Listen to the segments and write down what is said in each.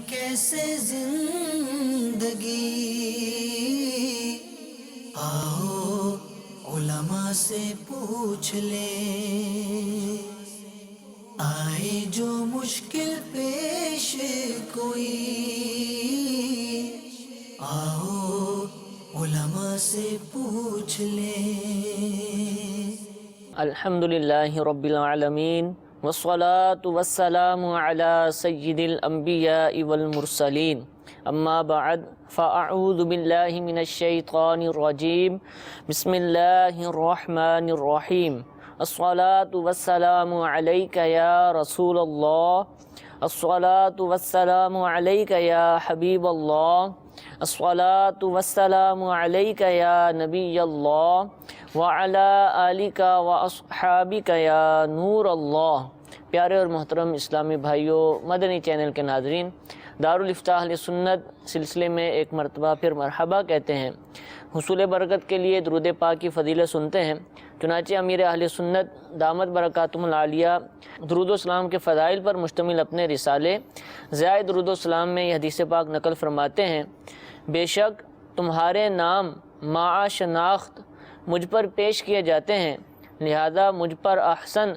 کیسے زندگی، آؤ علماء سے پوچھ لیں، آئے جو مشکل پیش کوئی، آؤ علماء سے پوچھ لیں۔ الحمدللہ رب العالمین والصلاة والسلام علی سید الانبیاء والمرسلین، اما بعد فاعوذ باللہ من الشیطان الرجیم، بسم اللہ الرحمن الرحیم۔ الصلاة والسلام علیک یا رسول اللہ، الصلاة والسلام علیک یا حبیب اللہ، الصلاة والسلام علیک یا نبی اللہ، وعلی آلک واصحابک یا نور اللہ۔ پیارے اور محترم اسلامی بھائیوں، مدنی چینل کے ناظرین، دارالفتاح اہل سنت سلسلے میں ایک مرتبہ پھر مرحبا کہتے ہیں۔ حصول برکت کے لیے درود پاک کی فضیلت سنتے ہیں۔ چنانچہ امیر اہل سنت دامت برکاتہم العالیہ درود و سلام کے فضائل پر مشتمل اپنے رسالے ضیاء درود و سلام میں یہ حدیث پاک نقل فرماتے ہیں، بے شک تمہارے نام مع شناخت مجھ پر پیش کیے جاتے ہیں، لہذا مجھ پر احسن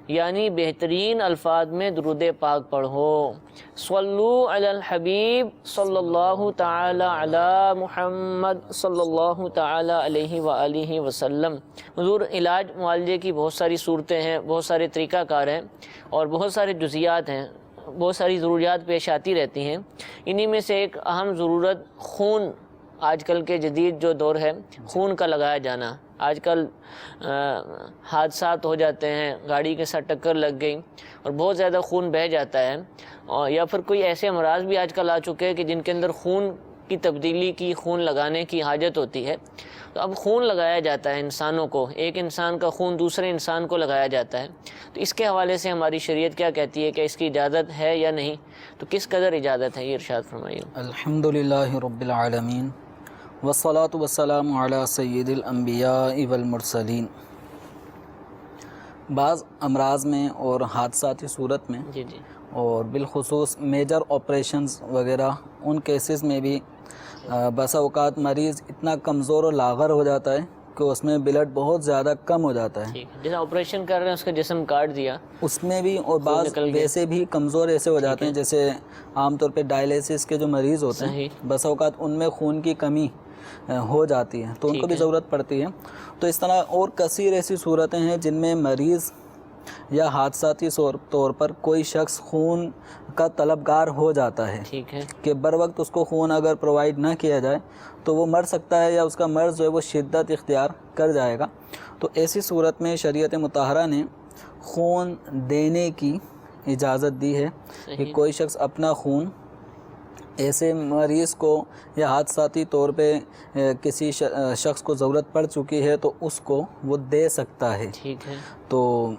یعنی بہترین الفاظ میں درود پاک پڑھو۔ صلو علی الحبیب صلی اللہ تعالی علی محمد صلی اللہ تعالی علیہ وآلہ وسلم۔ حضور، علاج معالجے کی بہت ساری صورتیں ہیں، بہت سارے طریقہ کار ہیں اور بہت سارے جزیات ہیں، بہت ساری ضروریات پیش آتی رہتی ہیں۔ انہی میں سے ایک اہم ضرورت خون، آج کل کے جدید جو دور ہے خون کا لگایا جانا۔ آج کل حادثات ہو جاتے ہیں، گاڑی کے ساتھ ٹکر لگ گئی اور بہت زیادہ خون بہہ جاتا ہے، یا پھر کوئی ایسے امراض بھی آج کل آ چکے ہیں کہ جن کے اندر خون کی تبدیلی کی، خون لگانے کی حاجت ہوتی ہے۔ تو اب خون لگایا جاتا ہے انسانوں کو، ایک انسان کا خون دوسرے انسان کو لگایا جاتا ہے۔ تو اس کے حوالے سے ہماری شریعت کیا کہتی ہے کہ اس کی اجازت ہے یا نہیں، تو کس قدر اجازت ہے، یہ ارشاد فرمائیے۔ الحمدللہ رب العالمین والصلاة والسلام علی سید الانبیاء والمرسلین۔ بعض امراض میں اور حادثاتی صورت میں جی اور بالخصوص میجر آپریشنز وغیرہ ان کیسز میں بھی بسا اوقات مریض اتنا کمزور اور لاغر ہو جاتا ہے کہ اس میں بلڈ بہت زیادہ کم ہو جاتا ہے۔ جیسے آپریشن کر رہے ہیں اس کا جسم کاٹ دیا، اس میں بھی، اور بعض ویسے بھی کمزور ایسے ہو جاتے ہیں جیسے عام طور پہ ڈائلیسس کے جو مریض ہوتے ہیں بسا اوقات ان میں خون کی کمی ہو جاتی ہے تو ان کو بھی ضرورت پڑتی ہے۔ تو اس طرح اور کثیر ایسی صورتیں ہیں جن میں مریض یا حادثاتی طور پر کوئی شخص خون کا طلبگار ہو جاتا ہے کہ بر وقت اس کو خون اگر پرووائڈ نہ کیا جائے تو وہ مر سکتا ہے، یا اس کا مرض جو ہے وہ شدت اختیار کر جائے گا۔ تو ایسی صورت میں شریعت مطہرہ نے خون دینے کی اجازت دی ہے کہ کوئی شخص اپنا خون ایسے مریض کو یا حادثاتی طور پہ کسی شخص کو ضرورت پڑ چکی ہے تو اس کو وہ دے سکتا ہے۔ تو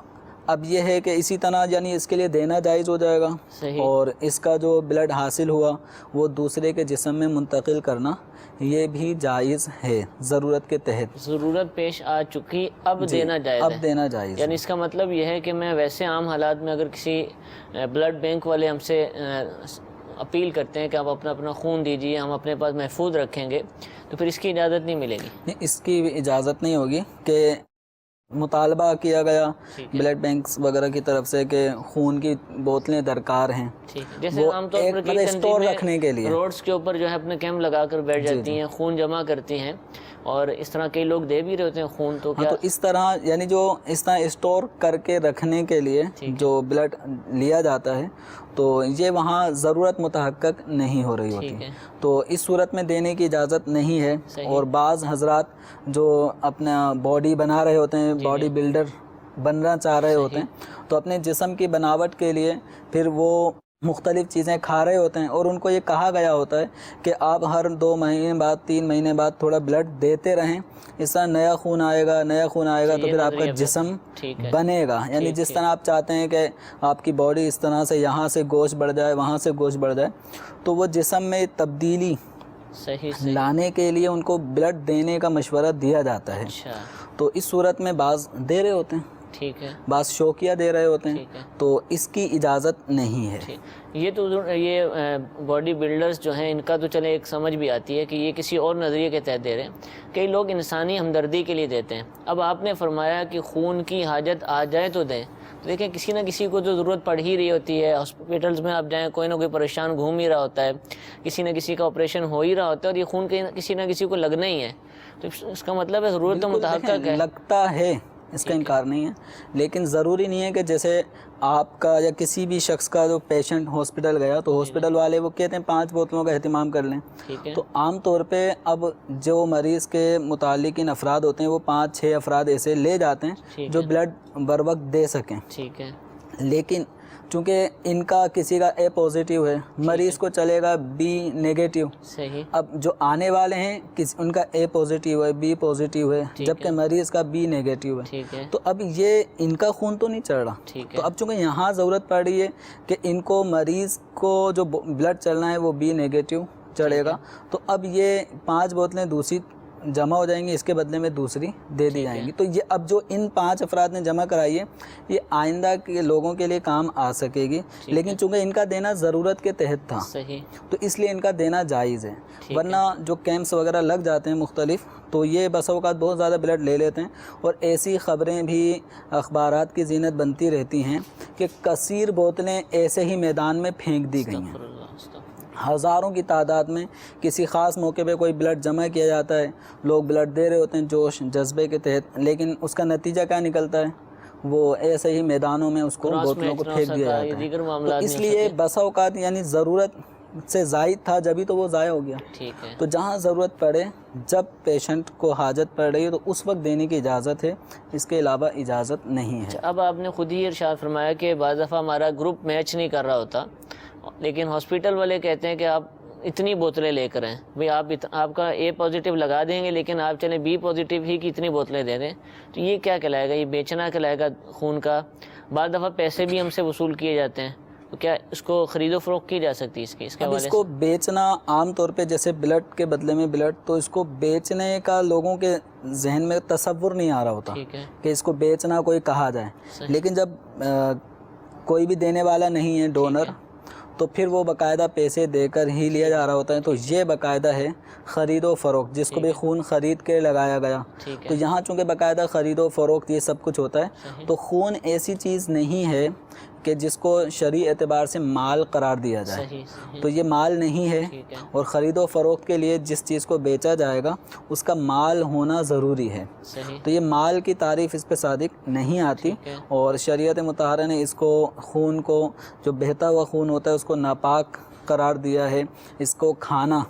اب یہ ہے کہ اسی طرح یعنی اس کے لیے دینا جائز ہو جائے گا، اور اس کا جو بلڈ حاصل ہوا وہ دوسرے کے جسم میں منتقل کرنا یہ بھی جائز ہے ضرورت کے تحت۔ ضرورت پیش آ چکی، اب دینا جائز ہے، اب دینا جائز، یعنی اس کا مطلب یہ ہے کہ میں ویسے عام حالات میں اگر کسی بلڈ بینک والے ہم سے اپیل کرتے ہیں کہ آپ اپنا خون دیجیے، ہم اپنے پاس محفوظ رکھیں گے، تو پھر اس کی اجازت نہیں ملے گی؟ نہیں، اس کی اجازت نہیں ہوگی کہ مطالبہ کیا گیا بلڈ بینکس وغیرہ کی طرف سے کہ خون کی بوتلیں درکار ہیں، جیسے عام طور پر اسٹور رکھنے کے لیے روڈز کے اوپر جو ہے اپنے کیمپ لگا کر بیٹھ جاتی ہیں، خون جمع کرتی ہیں، اور اس طرح کئی لوگ دے بھی رہے ہوتے ہیں خون۔ تو کیا تو اس طرح یعنی جو اس طرح اسٹور کر کے رکھنے کے لیے جو بلڈ لیا جاتا ہے تو یہ وہاں ضرورت متحقق نہیں ہو رہی ہوتی، تو اس صورت میں دینے کی اجازت نہیں ہے۔ اور بعض حضرات جو اپنا باڈی بنا رہے ہوتے ہیں، باڈی بلڈر بننا چاہ رہے ہوتے ہیں، تو اپنے جسم کی بناوٹ کے لیے پھر وہ مختلف چیزیں کھا رہے ہوتے ہیں، اور ان کو یہ کہا گیا ہوتا ہے کہ آپ ہر 2 مہینے بعد 3 مہینے بعد تھوڑا بلڈ دیتے رہیں، اس طرح نیا خون آئے گا تو پھر آپ کا جسم بنے گا، یعنی جس طرح آپ چاہتے ہیں کہ آپ کی باڈی اس طرح سے یہاں سے گوشت بڑھ جائے، وہاں سے گوشت بڑھ جائے، تو وہ جسم میں تبدیلی لانے کے لیے ان کو بلڈ دینے کا مشورہ دیا جاتا ہے۔ تو اس صورت میں بعض دے رہے ہوتے ہیں، ٹھیک ہے، بعض شوقیہ دے رہے ہوتے ہیں، ٹھیک ہے، تو اس کی اجازت نہیں ہے۔ یہ تو یہ باڈی بلڈرز جو ہیں ان کا تو چلے ایک سمجھ بھی آتی ہے کہ یہ کسی اور نظریے کے تحت دے رہے ہیں، کئی لوگ انسانی ہمدردی کے لیے دیتے ہیں۔ اب آپ نے فرمایا کہ خون کی حاجت آ جائے تو دیں، تو دیکھیں کسی نہ کسی کو تو ضرورت پڑ ہی رہی ہوتی ہے، ہاسپٹلز میں آپ جائیں کوئی نہ کوئی پریشان گھوم ہی رہا ہوتا ہے، کسی نہ کسی کا آپریشن ہو ہی رہا ہوتا ہے اور یہ خون کسی نہ کسی کو لگنا ہی ہے، تو اس کا مطلب ہے ضرورت متحقق ہے۔ لگتا ہے، اس کا انکار نہیں ہے، لیکن ضروری نہیں ہے کہ جیسے آپ کا یا کسی بھی شخص کا جو پیشنٹ ہاسپٹل گیا تو ہاسپٹل والے وہ کہتے ہیں 5 بوتلوں کا اہتمام کر لیں، تو عام طور پہ اب جو مریض کے متعلقین افراد ہوتے ہیں وہ 5-6 افراد ایسے لے جاتے ہیں جو بلڈ بر وقت دے سکیں، ٹھیک ہے، لیکن چونکہ ان کا کسی کا اے پازیٹیو ہے، مریض کو چلے گا بی نیگیٹو، صحیح، اب جو آنے والے ہیں ان کا اے پازیٹیو ہے، بی پازیٹیو ہے، جبکہ مریض کا بی نیگیٹو ہے، تو اب یہ ان کا خون تو نہیں چڑھ رہا، تو اب چونکہ یہاں ضرورت پڑ رہی ہے کہ ان کو مریض کو جو بلڈ چلنا ہے وہ بی نیگیٹو چڑھے گا، تو اب یہ 5 بوتلیں دوسری جمع ہو جائیں گی، اس کے بدلے میں دوسری دے دی جائیں گی، تو یہ اب جو ان 5 افراد نے جمع کرائی ہے یہ آئندہ کے لوگوں کے لیے کام آ سکے گی، لیکن چونکہ ان کا دینا ضرورت کے تحت تھا تو اس لیے ان کا دینا جائز ہے، ورنہ جو کیمپس وغیرہ لگ جاتے ہیں مختلف تو یہ بسا اوقات بہت زیادہ بلڈ لے لیتے ہیں، اور ایسی خبریں بھی اخبارات کی زینت بنتی رہتی ہیں کہ کثیر بوتلیں ایسے ہی میدان میں پھینک دی گئی ہیں، ہزاروں کی تعداد میں کسی خاص موقع پہ کوئی بلڈ جمع کیا جاتا ہے، لوگ بلڈ دے رہے ہوتے ہیں جوش جذبے کے تحت، لیکن اس کا نتیجہ کیا نکلتا ہے، وہ ایسے ہی میدانوں میں اس کو بوتلوں کو پھینک دیا جاتا ہے، تو اس لیے بسا اوقات یعنی ضرورت سے زائد تھا جبھی تو وہ ضائع ہو گیا، تو جہاں ضرورت پڑے، جب پیشنٹ کو حاجت پڑ رہی ہے تو اس وقت دینے کی اجازت ہے، اس کے علاوہ اجازت نہیں ہے۔ اب آپ نے خود ہی ارشاد فرمایا کہ بعض دفعہ ہمارا گروپ میچ نہیں کر رہا ہوتا، لیکن ہاسپٹل والے کہتے ہیں کہ آپ اتنی بوتلیں لے کر آئیں، بھئی آپ کا اے پازیٹیو لگا دیں گے لیکن آپ چلیں بی پازیٹیو ہی کی اتنی بوتلیں دے دیں، تو یہ کیا کہلائے گا؟ یہ بیچنا کہلائے گا خون کا؟ بعض دفعہ پیسے بھی ہم سے وصول کیے جاتے ہیں، تو کیا اس کو خرید و فروخت کی جا سکتی ہے اس کے حوالے سے؟ اس کو بیچنا عام طور پہ جیسے بلڈ کے بدلے میں بلڈ، تو اس کو بیچنے کا لوگوں کے ذہن میں تصور نہیں آ رہا ہوتا کہ اس کو بیچنا کوئی کہا جائے، لیکن جب کوئی بھی دینے والا نہیں ہے ڈونر تو پھر وہ باقاعدہ پیسے دے کر ہی لیا جا رہا ہوتا ہے، تو یہ باقاعدہ ہے خرید و فروخت، جس کو بھی خون خرید کے لگایا گیا، تو یہاں چونکہ باقاعدہ خرید و فروخت یہ سب کچھ ہوتا ہے، تو خون ایسی چیز نہیں ہے کہ جس کو شرعی اعتبار سے مال قرار دیا جائے، تو یہ مال نہیں ہے، اور خرید و فروخت کے لیے جس چیز کو بیچا جائے گا اس کا مال ہونا ضروری ہے، تو یہ مال کی تعریف اس پہ صادق نہیں آتی، اور شریعت مطہرہ نے اس کو خون کو جو بہتا ہوا خون ہوتا ہے اس کو ناپاک قرار دیا ہے، اس کو کھانا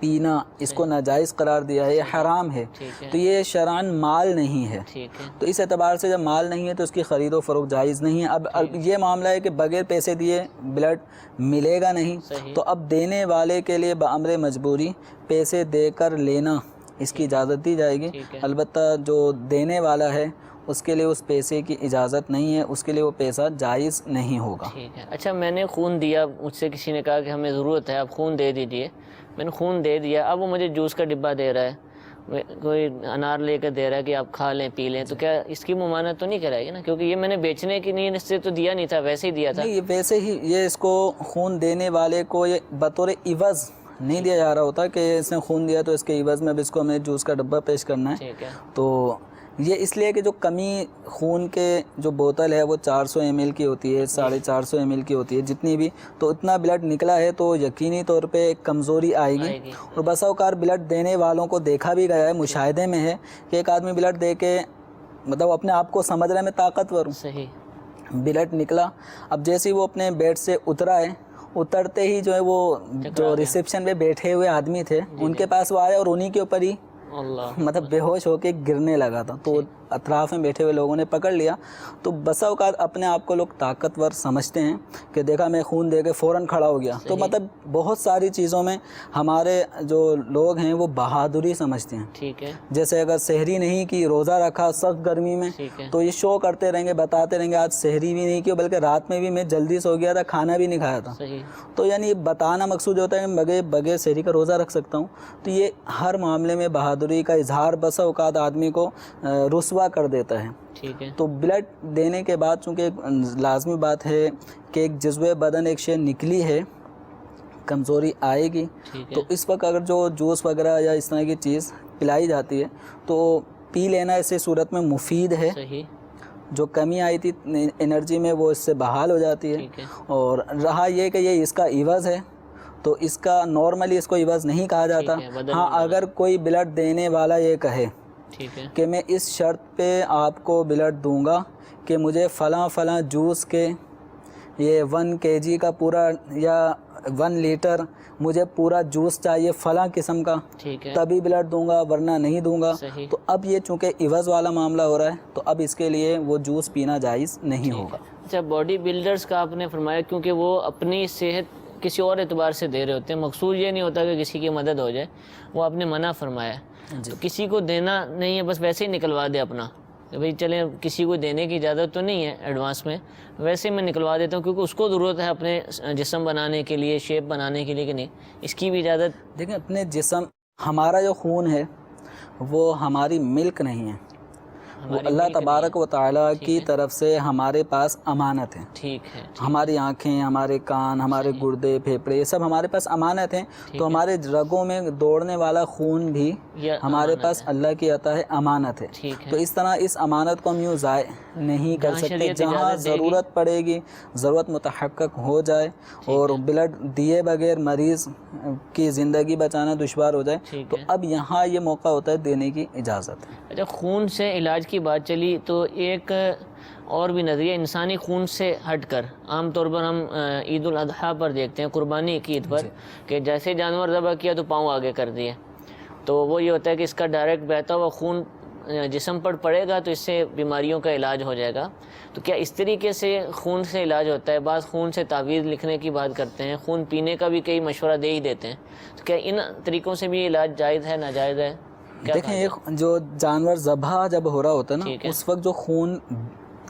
پینا اس کو ناجائز قرار دیا ہے، یہ حرام ہے، تو یہ شرعاً مال نہیں ہے، تو اس اعتبار سے جب مال نہیں ہے تو اس کی خرید و فروخت جائز نہیں ہے۔ اب یہ معاملہ ہے کہ بغیر پیسے دیے بلڈ ملے گا نہیں، تو اب دینے والے کے لیے بامر مجبوری پیسے دے کر لینا اس کی اجازت دی جائے گی، البتہ جو دینے والا ہے اس کے لیے اس پیسے کی اجازت نہیں ہے، اس کے لیے وہ پیسہ جائز نہیں ہوگا۔ اچھا، میں نے خون دیا، مجھ سے کسی نے کہا کہ ہمیں ضرورت ہے آپ خون دے دیجئے، میں نے خون دے دیا، اب وہ مجھے جوس کا ڈبہ دے رہا ہے، کوئی انار لے کر دے رہا ہے کہ آپ کھا لیں پی لیں، تو کیا اس کی ممانعت تو نہیں کرائے گی نا؟ کیونکہ یہ میں نے بیچنے کی نیت سے تو دیا نہیں تھا، ویسے ہی دیا تھا۔ نہیں، ویسے ہی یہ اس کو خون دینے والے کو یہ بطور عوض نہیں دیا جا رہا ہوتا کہ اس نے خون دیا تو اس کے عوض میں اب اس کو ہمیں جوس کا ڈبہ پیش کرنا ہے، تو یہ اس لیے کہ جو کمی خون کے جو بوتل ہے وہ 400 ml کی ہوتی ہے، 450 ml کی ہوتی ہے، جتنی بھی، تو اتنا بلڈ نکلا ہے تو یقینی طور پہ ایک کمزوری آئے گی، اور بسا اوقات بلڈ دینے والوں کو دیکھا بھی گیا ہے، مشاہدے میں ہے کہ ایک آدمی بلڈ دے کے مطلب اپنے آپ کو سمجھ رہا ہے میں طاقتور ہوں، بلڈ نکلا، اب جیسے وہ اپنے بیڈ سے اترا ہے، اترتے ہی جو ہے وہ جو ریسیپشن پہ بیٹھے ہوئے آدمی تھے ان کے پاس وہ آیا اور انہی کے اوپر ہی مطلب بے ہوش ہو کے گرنے لگا تھا، تو اطراف میں بیٹھے ہوئے لوگوں نے پکڑ لیا، تو بسا اوقات اپنے آپ کو لوگ طاقتور سمجھتے ہیں کہ دیکھا میں خون دے کے فوراً کھڑا ہو گیا، تو مطلب بہت ساری چیزوں میں ہمارے جو لوگ ہیں وہ بہادری سمجھتے ہیں، جیسے اگر سحری نہیں کی، روزہ رکھا سخت گرمی میں، تو یہ شو کرتے رہیں گے، بتاتے رہیں گے آج سحری بھی نہیں کی، بلکہ رات میں بھی میں جلدی سو گیا تھا، کھانا بھی نہیں کھایا تھا، تو یعنی بتانا مقصود ہوتا ہے کہ بغیر سحری کا روزہ رکھ سکتا ہوں، تو یہ ہر معاملے میں بہادری کا اظہار بسا اوقات آدمی کو رسوا جذبہ کر دیتا ہے. ٹھیک ہے. تو بلڈ دینے کے بعد چونکہ لازمی بات ہے کہ ایک جزوِ بدن ایک شے نکلی ہے، کمزوری آئے گی. تو اس وقت اگر جو جوس وغیرہ یا اس طرح کی چیز پلائی جاتی ہے تو پی لینا ایسے صورت میں مفید ہے. صحیح. جو کمی آئی تھی انرجی میں وہ اس سے بحال ہو جاتی ہے. اور رہا یہ کہ یہ اس کا عوض ہے تو اس کا نارملی اس کو عوض نہیں کہا جاتا. ہاں اگر کوئی بلڈ دینے والا یہ کہے کہ میں اس شرط پہ آپ کو بلڈ دوں گا کہ مجھے فلاں جوس کے یہ 1 kg کا پورا یا 1 لیٹر مجھے پورا جوس چاہیے فلاں قسم کا، تبھی بلڈ دوں گا ورنہ نہیں دوں گا. تو اب یہ چونکہ عوض والا معاملہ ہو رہا ہے تو اب اس کے لیے وہ جوس پینا جائز نہیں ہوگا. اچھا، باڈی بلڈرز کا آپ نے فرمایا کیونکہ وہ اپنی صحت کسی اور اعتبار سے دے رہے ہوتے ہیں، مقصود یہ نہیں ہوتا کہ کسی کی مدد ہو جائے، وہ آپ نے منع فرمایا. تو کسی کو دینا نہیں ہے، بس ویسے ہی نکلوا دے اپنا کہ بھئی چلیں کسی کو دینے کی اجازت تو نہیں ہے ایڈوانس میں، ویسے میں نکلوا دیتا ہوں کیونکہ اس کو ضرورت ہے اپنے جسم بنانے کے لیے، شیپ بنانے کے لیے، کہ نہیں اس کی بھی اجازت. دیکھیں اپنے جسم، ہمارا جو خون ہے وہ ہماری ملک نہیں ہے، وہ اللہ تبارک و تعالیٰ کی طرف سے ہمارے پاس امانت ہے. ٹھیک ہے. ہماری آنکھیں، ہمارے کان، ہمارے گردے، پھیپھڑے، یہ سب ہمارے پاس امانت ہیں. تو ہمارے رگوں میں دوڑنے والا خون بھی ہمارے پاس اللہ کی عطا ہے، امانت ہے. تو اس طرح اس امانت کو ہم یوں ضائع نہیں کر سکتے. جہاں ضرورت پڑے گی، ضرورت متحقق ہو جائے اور بلڈ دیے بغیر مریض کی زندگی بچانا دشوار ہو جائے تو اب یہاں یہ موقع ہوتا ہے دینے کی اجازت ہے. اچھا، خون سے علاج کی بات چلی تو ایک اور بھی نظریہ انسانی خون سے ہٹ کر عام طور پر ہم عید الاضحیٰ پر دیکھتے ہیں، قربانی کی عید پر، کہ جیسے جانور ذبح کیا تو پاؤں آگے کر دیے. تو وہ یہ ہوتا ہے کہ اس کا ڈائریکٹ بہتا ہوا خون جسم پر پڑے گا تو اس سے بیماریوں کا علاج ہو جائے گا. تو کیا اس طریقے سے خون سے علاج ہوتا ہے؟ بعض خون سے تعویذ لکھنے کی بات کرتے ہیں، خون پینے کا بھی کئی مشورہ دے ہی دیتے ہیں. تو کیا ان طریقوں سے بھی علاج جائز ہے، ناجائز ہے؟ دیکھیں ایک جو جانور ذبح جب ہو رہا ہوتا ہے نا، اس وقت جو خون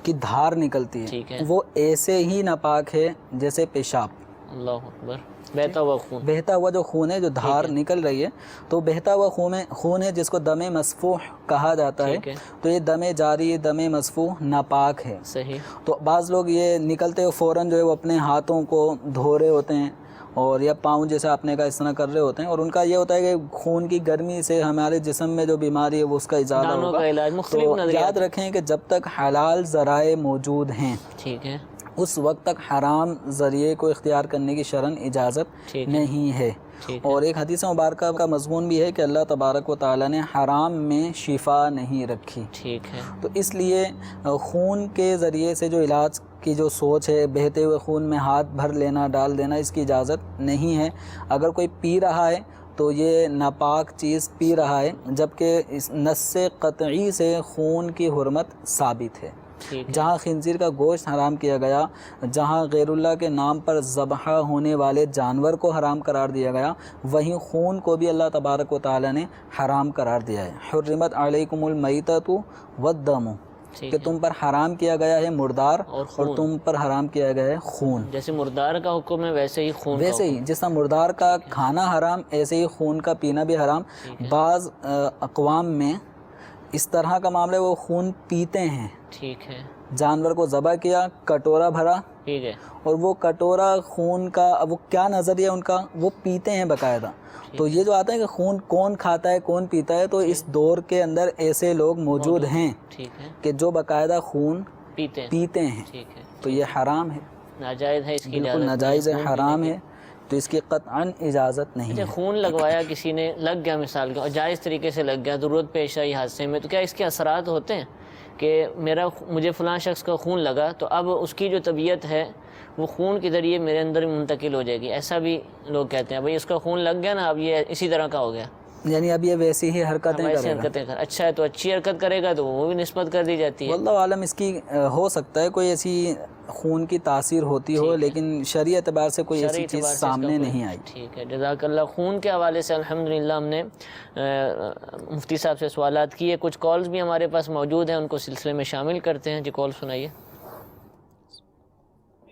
کی دھار نکلتی ہے وہ ایسے ہی ناپاک ہے جیسے پیشاب. اللہ اکبر. بہتا ہوا خون، بہتا ہوا جو خون ہے، جو دھار نکل رہی ہے تو بہتا ہوا خون ہے جس کو دم مسفوح کہا جاتا ہے. تو یہ دم جاری، دم مسفوح ناپاک ہے. صحیح. تو بعض لوگ یہ نکلتے ہوئے فوراً جو ہے وہ اپنے ہاتھوں کو دھو رہے ہوتے ہیں اور یا پاؤں جیسے آپ نے کہا اس طرح کر رہے ہوتے ہیں، اور ان کا یہ ہوتا ہے کہ خون کی گرمی سے ہمارے جسم میں جو بیماری ہے وہ اس کا ازالہ ہوگا. تو یاد رکھیں کہ جب تک حلال ذرائع موجود ہیں ٹھیک ہے اس وقت تک حرام ذریعے کو اختیار کرنے کی شرعاً اجازت نہیں ہے. اور ایک حدیث مبارکہ کا مضمون بھی ہے کہ اللہ تبارک و تعالیٰ نے حرام میں شفا نہیں رکھی. ٹھیک ہے. تو اس لیے خون کے ذریعے سے جو علاج کی جو سوچ ہے، بہتے ہوئے خون میں ہاتھ بھر لینا، ڈال دینا، اس کی اجازت نہیں ہے. اگر کوئی پی رہا ہے تو یہ ناپاک چیز پی رہا ہے، جبکہ اس نص قطعی سے خون کی حرمت ثابت ہے. جہاں خنزیر کا گوشت حرام کیا گیا، جہاں غیر اللہ کے نام پر ذبح ہونے والے جانور کو حرام قرار دیا گیا، وہیں خون کو بھی اللہ تبارک و تعالی نے حرام قرار دیا ہے. حرمت علیکم المیتۃ والدم، کہ تم پر حرام کیا گیا ہے مردار اور تم پر حرام کیا گیا ہے خون. جیسے مردار کا حکم ہے ویسے ہی خون، ویسے ہی جس طرح مردار کا کھانا حرام، ایسے ہی خون کا پینا بھی حرام. بعض اقوام میں اس طرح کا معاملہ ہے، وہ خون پیتے ہیں. ٹھیک ہے. جانور کو ذبح کیا، کٹورا بھرا، ٹھیک ہے، اور وہ کٹورا خون کا، وہ کیا نظریہ ان کا، وہ پیتے ہیں باقاعدہ. تو یہ جو آتا ہے کہ خون کون کھاتا ہے کون پیتا ہے، تو اس دور کے اندر ایسے لوگ موجود ہیں کہ جو باقاعدہ خون پیتے ہیں. تو یہ حرام ہے، ناجائز ہے، اس کی بالکل ناجائز ہے، حرام ہے. تو اس کی قطعاً اجازت نہیں ہے. خون لگوایا کسی نے، لگ گیا مثال کے، اور جائز طریقے سے لگ گیا، ضرورت پیش آئی حادثے میں، تو کیا اس کے اثرات ہوتے ہیں کہ مجھے فلاں شخص کا خون لگا تو اب اس کی جو طبیعت ہے وہ خون کے ذریعے میرے اندر منتقل ہو جائے گی؟ ایسا بھی لوگ کہتے ہیں، بھئی اس کا خون لگ گیا نا، اب یہ اسی طرح کا ہو گیا، یعنی اب یہ ویسی ہی حرکتیں کرے گا. اچھا ہے تو اچھی حرکت کرے گا تو وہ بھی نسبت کر دی جاتی ہے. واللہ عالم، اس کی ہو سکتا ہے کوئی ایسی خون کی تاثیر ہوتی ہو، لیکن شرعی اعتبار سے کوئی ایسی چیز سامنے نہیں آئی. ٹھیک ہے، جزاک اللہ. خون کے حوالے سے الحمدللہ ہم نے مفتی صاحب سے سوالات کیے، کچھ کالز بھی ہمارے پاس موجود ہیں، ان کو سلسلے میں شامل کرتے ہیں. جی کال سنائیے.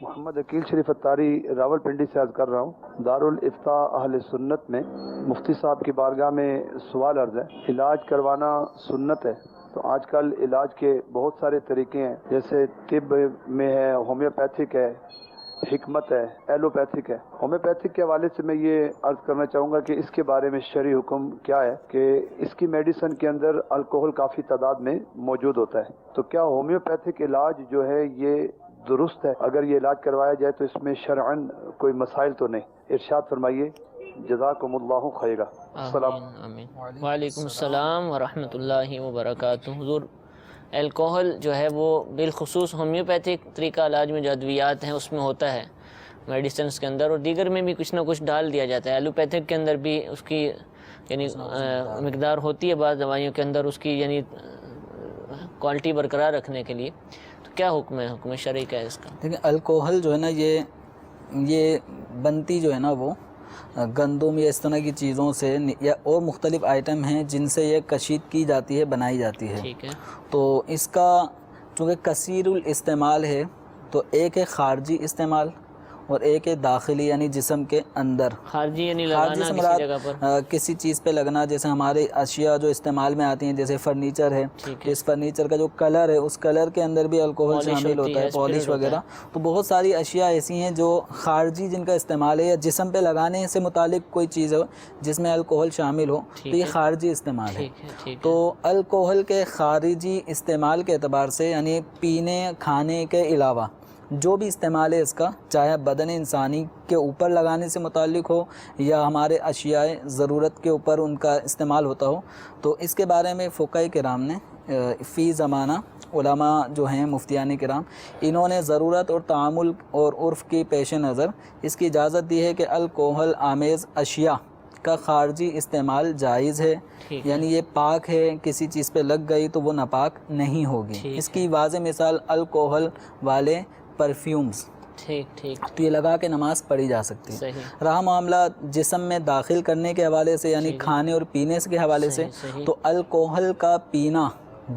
محمد عقیل شریف اتاری راول پنڈی سے عرض کر رہا ہوں. دارالافتاء اہل سنت میں مفتی صاحب کی بارگاہ میں سوال عرض ہے. علاج کروانا سنت ہے تو آج کل علاج کے بہت سارے طریقے ہیں، جیسے طب میں ہے، ہومیوپیتھک ہے، حکمت ہے، ایلوپیتھک ہے۔ ہومیوپیتھک کے حوالے سے میں یہ عرض کرنا چاہوں گا کہ اس کے بارے میں شرعی حکم کیا ہے کہ اس کی میڈیسن کے اندر الکوہل کافی تعداد میں موجود ہوتا ہے، تو کیا ہومیوپیتھک علاج جو ہے یہ درست ہے؟ اگر یہ علاج کروایا جائے تو اس میں شرعاً کوئی مسائل تو نہیں؟ ارشاد فرمائیے، جزاکم اللہ خیرہ۔ السلام آمین آمین۔ وعلیکم السلام ورحمۃ اللہ وبرکاتہ۔ حضور، الکوہل جو ہے وہ بالخصوص ہومیوپیتھک طریقہ علاج میں جو ادویات ہیں اس میں ہوتا ہے، میڈیسنس کے اندر، اور دیگر میں بھی کچھ نہ کچھ ڈال دیا جاتا ہے۔ ایلوپیتھک کے اندر بھی اس کی یعنی مقدار ہوتی ہے بعض دوائیوں کے اندر، اس کی یعنی کوالٹی برقرار رکھنے کے لیے۔ تو کیا حکم ہے، حکم شرعی کیا ہے اس کا؟ دیکھیں، الکوہل جو ہے نا یہ بنتی جو ہے نا وہ گندم یا اس طرح کی چیزوں سے، یا اور مختلف آئٹم ہیں جن سے یہ کشید کی جاتی ہے، بنائی جاتی ہے۔ ٹھیک ہے۔ تو اس کا چونکہ کثیر الاستعمال ہے، تو ایک ہے خارجی استعمال اور ایک ہے داخلی، یعنی جسم کے اندر۔ خارجی یعنی خارجی لگانا سے کسی جگہ پر، مراد کسی چیز پہ لگنا، جیسے ہمارے اشیاء جو استعمال میں آتی ہیں، جیسے فرنیچر ہے، تو اس فرنیچر کا جو کلر ہے، اس کلر کے اندر بھی الکوہل شامل ہوتا ہے، پالش وغیرہ۔ تو بہت ساری اشیاء ایسی ہیں جو خارجی جن کا استعمال ہے، یا جسم پہ لگانے سے متعلق کوئی چیز ہو جس میں الکوہل شامل ہو، تو یہ خارجی استعمال ہے۔ تو الکوہل کے خارجی استعمال کے اعتبار سے، یعنی پینے کھانے کے علاوہ جو بھی استعمال ہے اس کا، چاہے بدن انسانی کے اوپر لگانے سے متعلق ہو یا ہمارے اشیاء ضرورت کے اوپر ان کا استعمال ہوتا ہو، تو اس کے بارے میں فقہاء کرام نے فی زمانہ علماء جو ہیں مفتیان کرام، انہوں نے ضرورت اور تعامل اور عرف کی پیش نظر اس کی اجازت دی ہے کہ الکوہل آمیز اشیاء کا خارجی استعمال جائز ہے، یعنی یہ پاک ہے، کسی چیز پہ لگ گئی تو وہ ناپاک نہیں ہوگی۔ اس کی واضح مثال الکوہل والے پرفیومز، تو یہ لگا کے نماز پڑھی جا سکتی ہے۔ رہا معاملہ جسم میں داخل کرنے کے حوالے سے، یعنی کھانے اور پینے کے حوالے سے، تو الکوہل کا پینا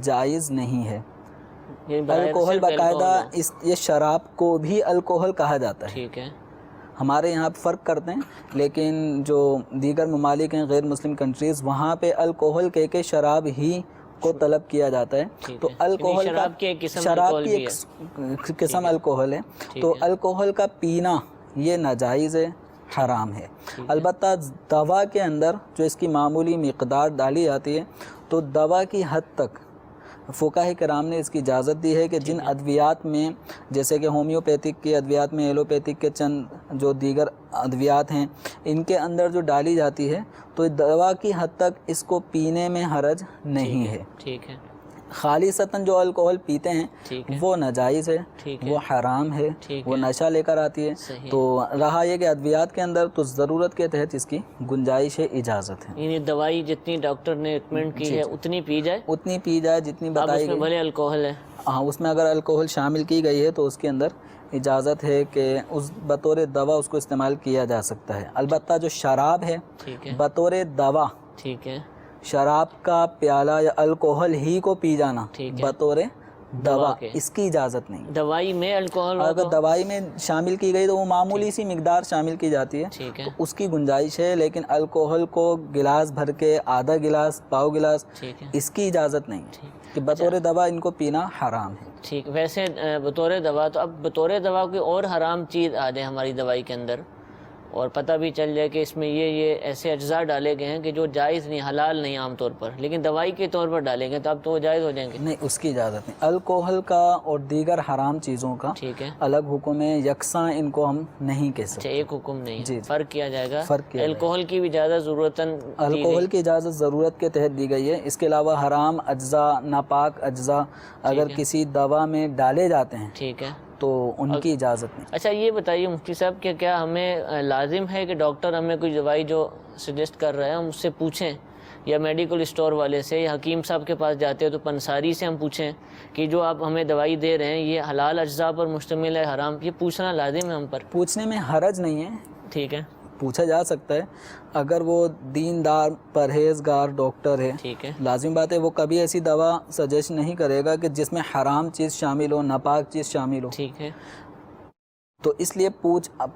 جائز نہیں ہے۔ الکوہل باقاعدہ یہ شراب کو بھی الکوہل کہا جاتا ہے۔ ٹھیک ہے۔ ہمارے یہاں فرق کرتے ہیں، لیکن جو دیگر ممالک ہیں، غیر مسلم کنٹریز، وہاں پہ الکوہل کہہ کے شراب ہی کو طلب کیا جاتا ہے۔ تو الکوہل کا شراب کی ایک قسم الکوہل ہے، تو الکوہل کا پینا یہ ناجائز ہے، حرام ہے۔ البتہ دوا کے اندر جو اس کی معمولی مقدار ڈالی جاتی ہے، تو دوا کی حد تک فقہاء کرام نے اس کی اجازت دی ہے کہ جن ادویات میں، جیسے کہ ہومیوپیتھک کے ادویات میں، ایلوپیتھک کے چند جو دیگر ادویات ہیں، ان کے اندر جو ڈالی جاتی ہے، تو دوا کی حد تک اس کو پینے میں حرج نہیں ہے۔ ٹھیک ہے۔ خالصتاً جو الکوہل پیتے ہیں وہ ناجائز ہے، وہ حرام ہے، وہ نشہ لے کر آتی ہے۔ تو رہا یہ کہ ادویات کے اندر تو ضرورت کے تحت اس کی گنجائش ہے، اجازت ہے، یعنی دوائی جتنی ڈاکٹر نے ریکمینڈ کی ہے اتنی پی جائے، جتنی بتائی گئی۔ بھلے الکوہل ہے، ہاں، اس میں اگر الکوہل شامل کی گئی ہے تو اس کے اندر اجازت ہے کہ اس بطور دوا اس کو استعمال کیا جا سکتا ہے۔ البتہ جو شراب ہے بطور دوا، ٹھیک ہے، شراب کا پیالہ یا الکوہل ہی کو پی جانا بطور دوا، اس کی اجازت نہیں۔ دوائی میں الکوہل اگر دوائی میں شامل کی گئی تو وہ معمولی سی مقدار شامل کی جاتی ہے، تو اس کی گنجائش ہے، لیکن الکوہل کو گلاس بھر کے، آدھا گلاس، پاؤ گلاس، اس کی اجازت نہیں کہ بطور دوا ان کو پینا حرام ہے۔ ٹھیک، ویسے بطور دوا، تو اب بطور دوا کوئی اور حرام چیز آ جائے ہماری دوائی کے اندر، اور پتہ بھی چل جائے کہ اس میں یہ ایسے اجزاء ڈالے گئے ہیں کہ جو جائز نہیں، حلال نہیں عام طور پر، لیکن دوائی کے طور پر ڈالے گئے، تو اب تو وہ جائز ہو جائیں گے؟ نہیں، اس کی اجازت نہیں۔ الکوہل کا اور دیگر حرام چیزوں کا الگ حکم ہے، یکساں ان کو ہم نہیں کہہ سکتے۔ ایک حکم نہیں، فرق کیا جائے گا۔ الکوہل کی بھی اجازت الکوہل کی اجازت ضرورت کے تحت دی گئی ہے۔ اس کے علاوہ حرام اجزاء، ناپاک اجزاء اگر کسی دوا میں ڈالے جاتے ہیں، ٹھیک ہے، تو ان کی اجازت نہیں۔ اچھا، یہ بتائیے مفتی صاحب کہ کیا ہمیں لازم ہے کہ ڈاکٹر ہمیں کوئی دوائی جو سجیسٹ کر رہے ہیں ہم اس سے پوچھیں، یا میڈیکل اسٹور والے سے یا حکیم صاحب کے پاس جاتے ہیں تو پنساری سے ہم پوچھیں کہ جو آپ ہمیں دوائی دے رہے ہیں یہ حلال اجزاء پر مشتمل ہے، حرام؟ یہ پوچھنا لازم ہے ہم پر؟ پوچھنے میں حرج نہیں ہے، ٹھیک ہے، پوچھا جا سکتا ہے اگر وہ دیندار پرہیزگار ڈاکٹر ہے۔ ٹھیک ہے، لازم بات ہے وہ کبھی ایسی دوا سجیسٹ نہیں کرے گا کہ جس میں حرام چیز شامل ہو، ناپاک چیز شامل ہو۔ ٹھیک ہے، تو اس لیے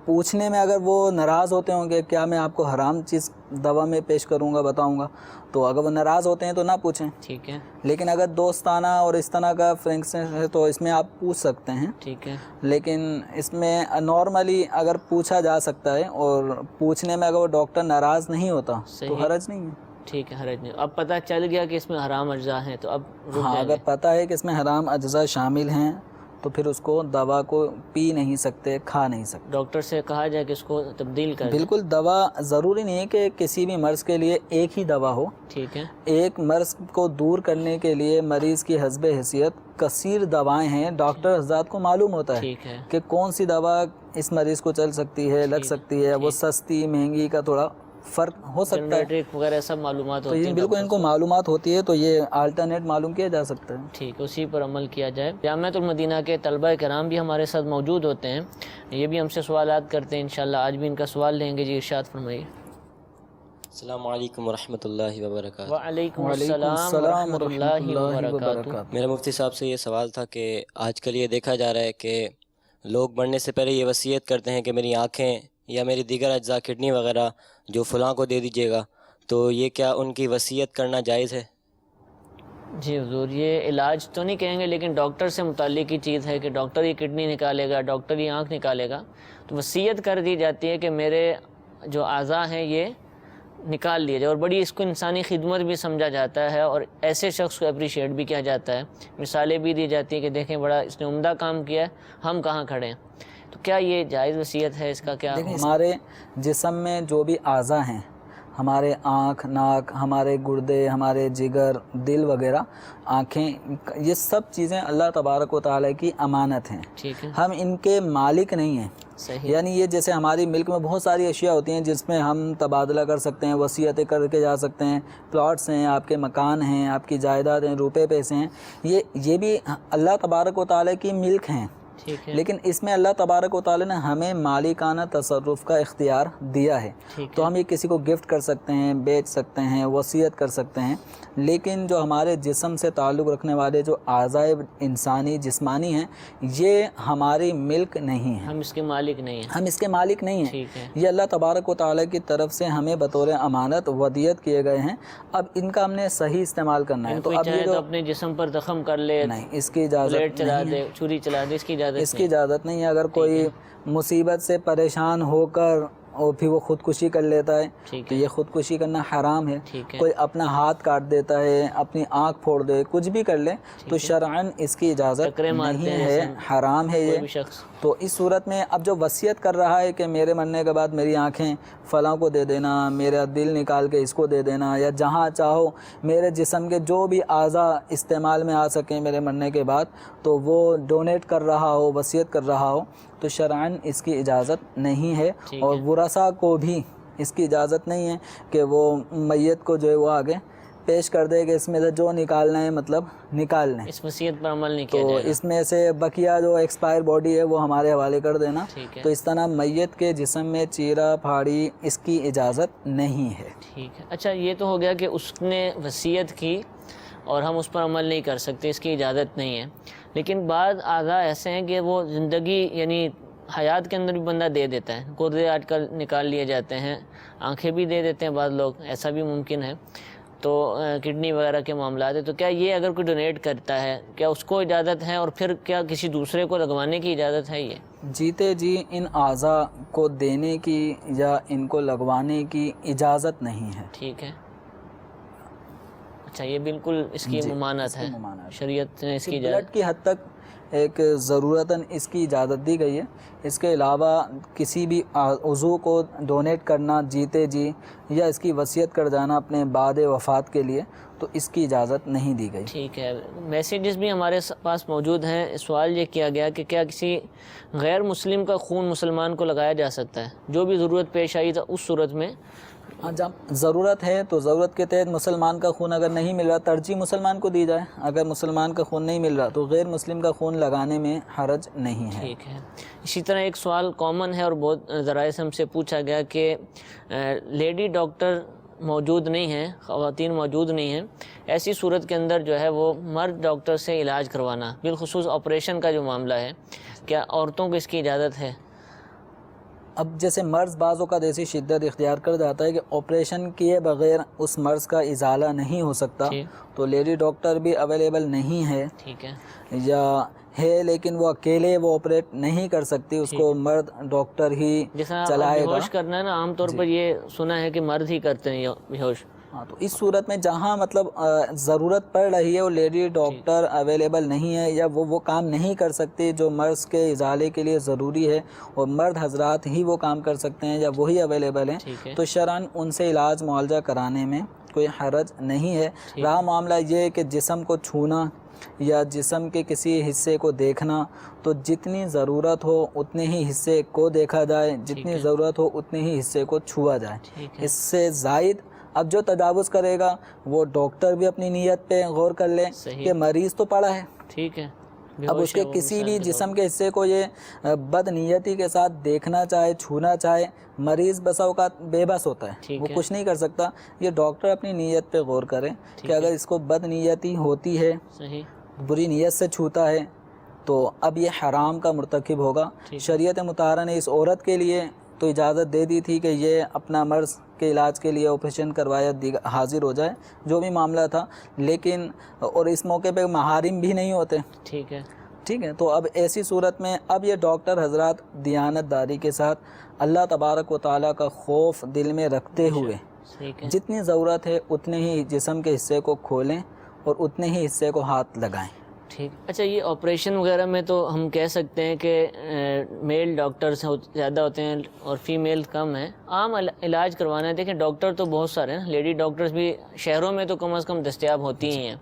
پوچھنے میں اگر وہ ناراض ہوتے ہوں گے کیا میں آپ کو حرام چیز دوا میں پیش کروں گا بتاؤں گا، تو اگر وہ ناراض ہوتے ہیں تو نہ پوچھیں، ٹھیک ہے. لیکن اگر دوستانہ اور اس طرح کا فرینکسنس ہے تو اس میں آپ پوچھ سکتے ہیں، ٹھیک ہے. لیکن اس میں نارملی اگر پوچھا جا سکتا ہے اور پوچھنے میں اگر وہ ڈاکٹر ناراض نہیں ہوتا تو حرج نہیں ہے. ٹھیک ہے، حرج نہیں. اب پتہ چل گیا کہ اس میں حرام اجزاء ہیں تو اب ہاں اگر پتہ ہے کہ اس میں حرام اجزاء شامل ہیں تو پھر اس کو دوا کو پی نہیں سکتے، کھا نہیں سکتے. ڈاکٹر سے کہا جائے کہ اس کو تبدیل کر دیں. بالکل، دوا ضروری نہیں ہے کہ کسی بھی مرض کے لیے ایک ہی دوا ہو. ٹھیک ہے. ایک مرض کو دور کرنے کے لیے مریض کی حسب حیثیت کثیر دوائیں ہیں. ڈاکٹر حضرات کو معلوم ہوتا ہے کہ کون سی دوا اس مریض کو چل سکتی ہے، لگ سکتی ہے. وہ سستی مہنگی کا تھوڑا فرق ہو سکتا ہے، وغیرہ سب معلومات تو ہوتی یہ ہیں. بالکل ان کو معلومات ہوتی ہے تو یہ آلٹرنیٹ معلوم کیا جا سکتا ہے. ٹھیک، اسی پر عمل کیا جائے. جامعۃ المدینہ کے طلبہ کرام بھی ہمارے ساتھ موجود ہوتے ہیں، یہ بھی ہم سے سوالات کرتے ہیں. انشاءاللہ آج بھی ان کا سوال لیں گے. جی ارشاد فرمائیے. السلام علیکم ورحمۃ اللہ وبرکاتہ. وعلیکم السلام ورحمۃ اللہ وبرکاتہ. میرا مفتی صاحب سے یہ سوال تھا کہ آج کل یہ دیکھا جا رہا ہے کہ لوگ مرنے سے پہلے یہ وصیت کرتے ہیں کہ میری آنکھیں یا میری دیگر اجزاء کڈنی وغیرہ جو فلاں کو دے دیجیے گا، تو یہ کیا ان کی وصیت کرنا جائز ہے؟ جی حضور، یہ علاج تو نہیں کہیں گے لیکن ڈاکٹر سے متعلق کی چیز ہے کہ ڈاکٹر ہی کڈنی نکالے گا، ڈاکٹر ہی آنکھ نکالے گا. تو وصیت کر دی جاتی ہے کہ میرے جو اعضاء ہیں یہ نکال لیے جائے، اور بڑی اس کو انسانی خدمت بھی سمجھا جاتا ہے اور ایسے شخص کو اپریشیٹ بھی کیا جاتا ہے. مثالیں بھی دی جاتی ہیں کہ دیکھیں بڑا اس نے عمدہ کام کیا ہے، ہم کہاں کھڑے ہیں. تو کیا یہ جائز وصیت ہے؟ اس کا کیا؟ ہمارے جسم میں جو بھی اعضاء ہیں، ہمارے آنکھ، ناک، ہمارے گردے، ہمارے جگر، دل وغیرہ، آنکھیں، یہ سب چیزیں اللہ تبارک و تعالیٰ کی امانت ہیں. ٹھیک ہے. ہم ان کے مالک نہیں ہیں. صحیح. یعنی یہ جیسے ہماری ملک میں بہت ساری اشیاء ہوتی ہیں جس میں ہم تبادلہ کر سکتے ہیں، وصیتیں کر کے جا سکتے ہیں، پلاٹس ہیں، آپ کے مکان ہیں، آپ کی جائیداد ہیں، روپے پیسے ہیں، یہ بھی اللہ تبارک و تعالیٰ کی ملک ہیں. ٹھیک ہے. لیکن اس میں اللہ تبارک و تعالیٰ نے ہمیں مالکانہ تصرف کا اختیار دیا ہے. تو ہم یہ کسی کو گفٹ کر سکتے ہیں، بیچ سکتے ہیں، وصیت کر سکتے ہیں، لیکن جو ہمارے جسم سے تعلق رکھنے والے جو اعضاء انسانی جسمانی ہیں یہ ہماری ملک نہیں ہیں. ہم اس کے مالک نہیں ہیں. ہم اس کے مالک نہیں ہیں. ٹھیک ہے. یہ اللہ تبارک و تعالیٰ کی طرف سے ہمیں بطور امانت ودیعت کیے گئے ہیں. اب ان کا ہم نے صحیح استعمال کرنا ہے. تو اب یہ تو اپنے جسم پر زخم کر لے، نہیں، اس کی اجازت چلا دے، چھری چلا دے، اس کی اجازت نہیں ہے. اگر کوئی مصیبت سے پریشان ہو کر اور پھر وہ خودکشی کر لیتا ہے تو یہ خودکشی کرنا حرام ہے. کوئی اپنا ہاتھ کاٹ دیتا ہے، اپنی آنکھ پھوڑ دے، کچھ بھی کر لے تو شرعاً اس کی اجازت نہیں ہے، حرام ہے یہ. تو اس صورت میں اب جو وصیت کر رہا ہے کہ میرے مرنے کے بعد میری آنکھیں فلاں کو دے دینا، میرا دل نکال کے اس کو دے دینا، یا جہاں چاہو میرے جسم کے جو بھی اعضاء استعمال میں آ سکیں میرے مرنے کے بعد تو وہ ڈونیٹ کر رہا ہو، وصیت کر رہا ہو، تو شرعاً اس کی اجازت نہیں ہے. اور ورثاء کو بھی اس کی اجازت نہیں ہے کہ وہ میت کو جو ہے وہ آگے پیش کر دے کہ اس میں سے جو نکالنا ہے مطلب نکال لیں. اس وصیت پر عمل نہیں کیا جائے گا. تو اس میں سے بقیہ جو ایکسپائر باڈی ہے وہ ہمارے حوالے کر دینا. تو اس طرح میت کے جسم میں چیرا پھاڑی اس کی اجازت نہیں ہے. ٹھیک ہے. اچھا، یہ تو ہو گیا کہ اس نے وصیت کی اور ہم اس پر عمل نہیں کر سکتے، اس کی اجازت نہیں ہے. لیکن بعض اعضاء ایسے ہیں کہ وہ زندگی یعنی حیات کے اندر بھی بندہ دے دیتا ہے. گردے آج کل نکال لیے جاتے ہیں، آنکھیں بھی دے دیتے ہیں بعض لوگ، ایسا بھی ممکن ہے. تو کڈنی وغیرہ کے معاملات ہیں. تو کیا یہ اگر کوئی ڈونیٹ کرتا ہے کیا اس کو اجازت ہے، اور پھر کیا کسی دوسرے کو لگوانے کی اجازت ہے؟ یہ جیتے جی ان اعضاء کو دینے کی یا ان کو لگوانے کی اجازت نہیں ہے. ٹھیک ہے. اچھا، یہ بالکل اس کی ممانعت ہے، شریعت نے اس کی بلڈ کی حد تک ایک ضرورتاً اس کی اجازت دی گئی ہے. اس کے علاوہ کسی بھی عضو کو ڈونیٹ کرنا جیتے جی یا اس کی وصیت کر جانا اپنے بعد وفات کے لیے تو اس کی اجازت نہیں دی گئی. ٹھیک ہے. میسیجز بھی ہمارے پاس موجود ہیں. سوال یہ کیا گیا کہ کیا کسی غیر مسلم کا خون مسلمان کو لگایا جا سکتا ہے؟ جو بھی ضرورت پیش آئی تو اس صورت میں جب ضرورت ہے تو ضرورت کے تحت مسلمان کا خون اگر نہیں مل رہا ترجیح مسلمان کو دی جائے. اگر مسلمان کا خون نہیں مل رہا تو غیر مسلم کا خون لگانے میں حرج نہیں ہے. ٹھیک ہے. اسی طرح ایک سوال کامن ہے اور بہت ذرائع سے ہم سے پوچھا گیا کہ لیڈی ڈاکٹر موجود نہیں ہیں، خواتین موجود نہیں ہیں، ایسی صورت کے اندر جو ہے وہ مرد ڈاکٹر سے علاج کروانا، بالخصوص آپریشن کا جو معاملہ ہے، کیا عورتوں کو اس کی اجازت ہے؟ اب جیسے مرض بعض اوقات ایسی شدت اختیار کر جاتا ہے کہ آپریشن کیے بغیر اس مرض کا ازالہ نہیں ہو سکتا، تو لیڈی ڈاکٹر بھی اویلیبل نہیں ہے، ٹھیک ہے، یا ہے لیکن وہ اکیلے وہ آپریٹ نہیں کر سکتی، اس کو مرد ڈاکٹر ہی جیسا چلائے گا۔ بیہوش کرنا ہے نا، عام طور پر یہ سنا ہے کہ مرد ہی کرتے ہیں یہ بیہوش۔ ہاں، تو اس صورت میں جہاں مطلب ضرورت پڑ رہی ہے وہ لیڈی ڈاکٹر اویلیبل نہیں ہے، یا وہ کام نہیں کر سکتی جو مرض کے ازالے کے لیے ضروری ہے، اور مرد حضرات ہی وہ کام کر سکتے ہیں یا وہی اویلیبل ہیں، تو شرعاً ان سے علاج معالجہ کرانے میں کوئی حرج نہیں ہے۔ رہا معاملہ یہ کہ جسم کو چھونا یا جسم کے کسی حصے کو دیکھنا، تو جتنی ضرورت ہو اتنے ہی حصے کو دیکھا جائے، جتنی ضرورت ہو اتنے ہی حصے کو چھوا جائے، اس سے زائد اب جو تجاوز کرے گا وہ ڈاکٹر بھی اپنی نیت پہ غور کر لے کہ مریض تو پڑا ہے، ٹھیک ہے، اب اس کے کسی بھی جسم کے حصے کو یہ بد نیتی کے ساتھ دیکھنا چاہے، چھونا چاہے، مریض بسا اوقات بے بس ہوتا ہے، وہ کچھ نہیں کر سکتا، یہ ڈاکٹر اپنی نیت پہ غور کرے کہ اگر اس کو بد نیتی ہوتی ہے، بری نیت سے چھوتا ہے، تو اب یہ حرام کا مرتکب ہوگا۔ شریعت مطہرہ نے اس عورت کے لیے تو اجازت دے دی تھی کہ یہ اپنا مرض کے علاج کے لیے آپریشن کروایا حاضر ہو جائے، جو بھی معاملہ تھا، لیکن اور اس موقع پہ محارم بھی نہیں ہوتے، ٹھیک ہے، تو اب ایسی صورت میں اب یہ ڈاکٹر حضرات دیانت داری کے ساتھ اللہ تبارک و تعالیٰ کا خوف دل میں رکھتے ہوئے جتنی ضرورت ہے اتنے ہی جسم کے حصے کو کھولیں اور اتنے ہی حصے کو ہاتھ لگائیں۔ ٹھیک، اچھا یہ آپریشن وغیرہ میں تو ہم کہہ سکتے ہیں کہ میل ڈاکٹرز زیادہ ہوتے ہیں اور فیمیل کم ہیں، عام علاج کروانا ہے، دیکھیں ڈاکٹر تو بہت سارے ہیں، لیڈی ڈاکٹرز بھی شہروں میں تو کم از کم دستیاب ہوتی ہی ہیں،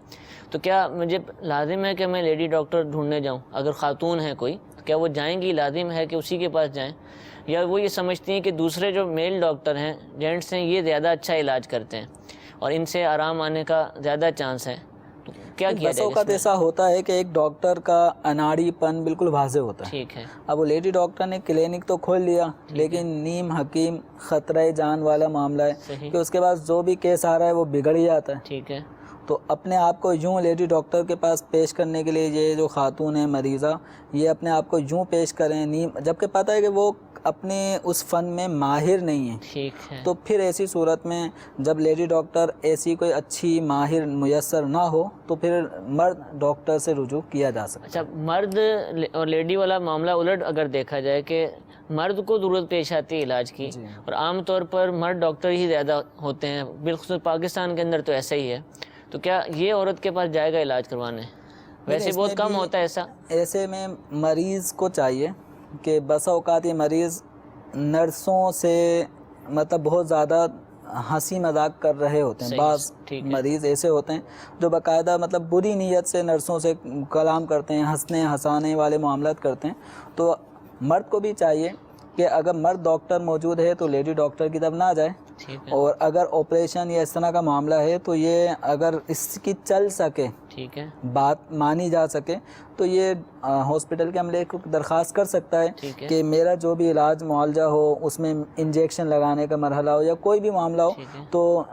تو کیا مجھے لازم ہے کہ میں لیڈی ڈاکٹر ڈھونڈنے جاؤں؟ اگر خاتون ہے کوئی تو کیا وہ جائیں گی، لازم ہے کہ اسی کے پاس جائیں، یا وہ یہ سمجھتی ہیں کہ دوسرے جو میل ڈاکٹر ہیں، جینٹس ہیں، یہ زیادہ اچھا علاج کرتے ہیں اور ان سے آرام آنے کا زیادہ چانس ہے، تو کیا کیا بس جائے؟ اوقات ایسا ہوتا ہے کہ ایک ڈاکٹر کا اناڑی پن بالکل واضح ہوتا ہے، ٹھیک ہے، اب وہ لیڈی ڈاکٹر نے کلینک تو کھول لیا لیکن نیم حکیم خطرہ جان والا معاملہ ہے کہ اس کے بعد جو بھی کیس آ رہا ہے وہ بگڑ ہی جاتا ہے، ٹھیک ہے، تو اپنے آپ کو یوں لیڈی ڈاکٹر کے پاس پیش کرنے کے لیے یہ جو خاتون ہیں مریضہ، یہ اپنے آپ کو یوں پیش کریں جبکہ پتہ ہے کہ وہ اپنے اس فن میں ماہر نہیں ہیں، ٹھیک ہے، تو پھر ایسی صورت میں جب لیڈی ڈاکٹر ایسی کوئی اچھی ماہر میسر نہ ہو تو پھر مرد ڈاکٹر سے رجوع کیا جا سکتا ہے۔ اچھا، مرد اور لیڈی والا معاملہ الٹ اگر دیکھا جائے کہ مرد کو ضرورت پیش آتی ہے علاج کی، اور عام طور پر مرد ڈاکٹر ہی زیادہ ہوتے ہیں، بالخصوص پاکستان کے اندر تو ایسا ہی ہے، تو کیا یہ عورت کے پاس جائے گا علاج کروانے؟ ویسے بہت کم ہوتا ہے ایسا۔ ایسے میں مریض کو چاہیے کہ بسا اوقات یہ مریض نرسوں سے مطلب بہت زیادہ ہنسی مذاق کر رہے ہوتے ہیں، بعض مریض ایسے ہوتے ہیں جو باقاعدہ مطلب بری نیت سے نرسوں سے کلام کرتے ہیں، ہنسنے ہنسانے والے معاملات کرتے ہیں، تو مرد کو بھی چاہیے کہ اگر مرد ڈاکٹر موجود ہے تو لیڈی ڈاکٹر کی طرف نہ جائے، اور اگر آپریشن یا اس طرح کا معاملہ ہے تو یہ اگر اس کی چل سکے، ٹھیک ہے، بات مانی جا سکے تو یہ ہاسپٹل کے عملے کو درخواست کر سکتا ہے کہ میرا جو بھی علاج معالجہ ہو اس میں انجیکشن لگانے کا مرحلہ ہو یا کوئی بھی معاملہ ہو تو